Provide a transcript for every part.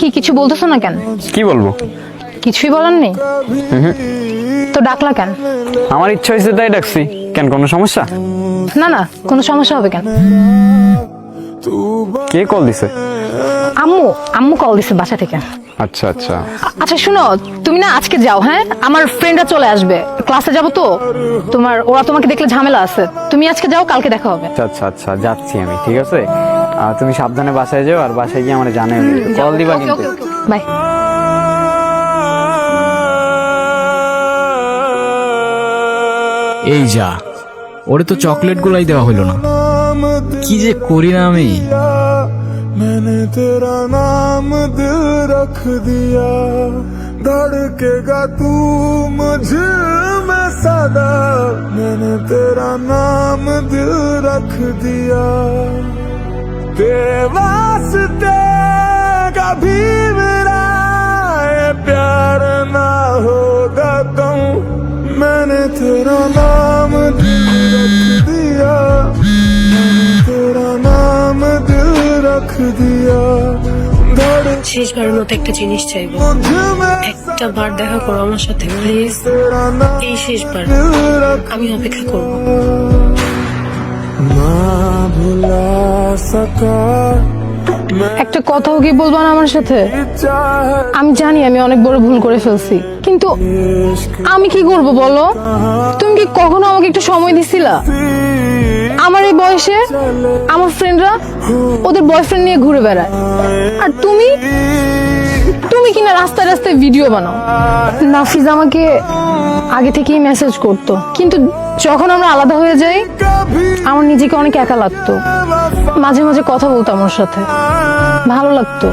কি কিছু বলতেছো না কেন? কি বলবো? কিছুই বলার নেই? তো ডাকলা কেন? আমার ইচ্ছা হয়েছে তাই ডাকছি। কেন, কোনো সমস্যা? না না, কোনো সমস্যা হবে কেন? কে কল দিছে? আম্মু আম্মু কল দিছে বাসা থেকে। আচ্ছা আচ্ছা। আচ্ছা শুনো, তুমি না আজকে যাও, হ্যাঁ? আমার ফ্রেন্ডরা চলে আসবে, ক্লাসে যাবো তো। ওরা তোমাকে দেখলে ঝামেলা আছে। তুমি আজকে যাও, কালকে দেখা হবে। আচ্ছা আচ্ছা আচ্ছা, যাচ্ছি আমি, ঠিক আছে। তুমি সাবধানে বাসায় যাও, আর বাসায় গিয়ে আমার জানাই, কল দিবা কিন্তু। বাই। এই যা, ওরে তো চকলেট গুলাই দেওয়া হলো না। কি যে করি না আমি। मैंने तेरा नाम दिल रख दिया, धड़केगा तू मुझे में सदा, मैंने तेरा नाम दिल रख दिया, तेरे वास्ते कभी मेरा ये प्यार ना होगा तुम, मैंने तेरा नाम दिल रख दिया, तेरा नाम दिल रख दिया, শেষবারের মতো একটা জিনিস চাইবো, একটা বার দেখা করো আমার সাথে প্লিজ। এই শেষবার, আমি অপেক্ষা করবো। ना भुला सका একটা কথাও কি বলবা না আমার সাথে? चाहे আমি জানি আমি অনেক বড় ভুল করে ফেলছি, কিন্তু আমি কি করব বলো? তুমি কি কখনো আমাকে একটু সময় দিছিলা? আমার এই বয়সে আমার ফ্রেন্ডরা ওদের বয়ফ্রেন্ড নিয়ে ঘুরে বেড়ায়, আর তুমি কিনা রাস্তায় রাস্তায় ভিডিও বানাও। নাফিজ আমাকে আগে থেকেই মেসেজ করতো, কিন্তু যখন আমরা আলাদা হয়ে যাই আমার নিজেকে অনেক একা লাগতো। মাঝে মাঝে কথা বলতাম ওর সাথে, ভালো লাগতো।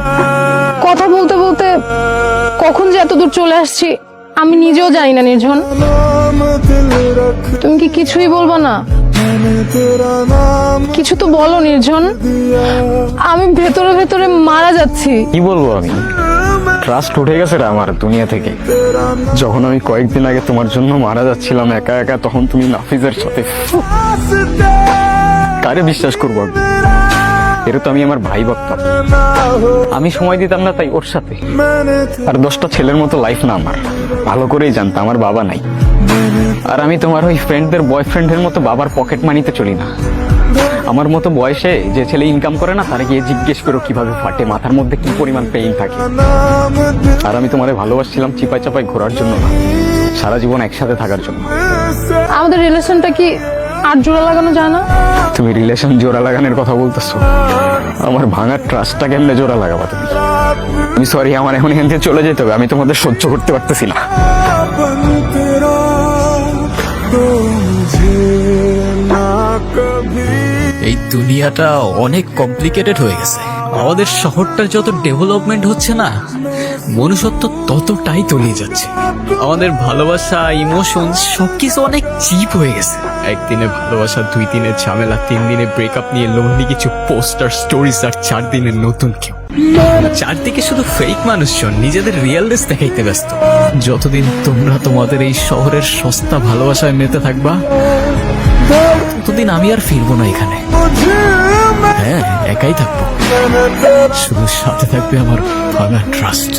কথা বলতে বলতে কখন যে এত দূর চলে আসছি আমি নিজেও জানি না। নির্ঝন, नाम दिल रख, তুমি কি কিছুই বলবা না? मैंने तेरा नाम কিছু তো বলো নির্ঝন, আমি ভেতরে ভেতরে মারা যাচ্ছি। কি বলবো আমি? ট্রাস্ট উঠে গেছে রে আমার দুনিয়া থেকে। যখন আমি কয়েকদিন আগে তোমার জন্য মারা যাচ্ছিলাম একা একা, তখন তুমি নাফিজের সাথে। वास्ते কারে বিশ্বাস করবো আমি? এর তো আমি আমার ভাই ভাবতাম। ना हो, আমি সময় দিতাম না তাই ওর সাথে। मैंने আর 10টা ছেলের মতো লাইফ না আমার। ভালো করেই জানতাম আমার বাবা নাই, আর আমি তোমার ওই ফ্রেন্ডদের বয়ফ্রেন্ডের মতো বাবার পকেট মানিতে চলি না। আমার মতো বয়সে যে ছেলে ইনকাম করে না, তারা গিয়ে জিজ্ঞেস করো কিভাবে ফাটে, মাথার মধ্যে কি পরিমাণ পেইন থাকে। नाम दिल আর আমি তোমারে ভালোবাসছিলাম চিপাই চাপাই ঘোরার জন্য না, সারা জীবন একসাথে থাকার জন্য। से আমাদের রিলেশনটা কি আর জোড়া লাগানো যায় না? তুমি রিলেশন জোড়া লাগানোর কথা বলতেছো? আমার ভাঙার ট্রাস্টটা কেমনে জোড়া লাগাবা তুমি? আমি সরি, আমার এখন এখান থেকে চলে যেতে হবে। আমি তোমাদের সহ্য করতে পারতেছি না। बन तेरा तो मुझे ना कभी এই দুনিয়াটা অনেক কমপ্লিকেটেড হয়ে গেছে। আমাদের শহরটার যত ডেভেলপমেন্ট হচ্ছে না, মনুষ্যত্ব ততটাই তলিয়ে যাচ্ছে। আমাদের ভালোবাসা, ইমোশন সবকিছু অনেক চিপ হয়ে গেছে। একদিনে ভালোবাসা, 2 দিনের ঝামেলা, 3 দিনে ব্রেকআপ নিয়ে লোনলি কিছু পোস্টার স্টোরিজ, আর 4 দিনের নতুন কেউ। চারদিকে শুধু ফেক মানুষজন নিজেদের রিয়েলনেস দেখাইতে ব্যস্ত। যতদিন তোমরা তোমাদের এই শহরের সস্তা ভালোবাসায় মেতে থাকবা, ততদিন আমি আর ফিরবো না এখানে। मुझे হ্যাঁ, একাই থাকবো। मैंने तेरा শুধু সাথে থাকবে আমার ভাঙা ট্রাস্ট।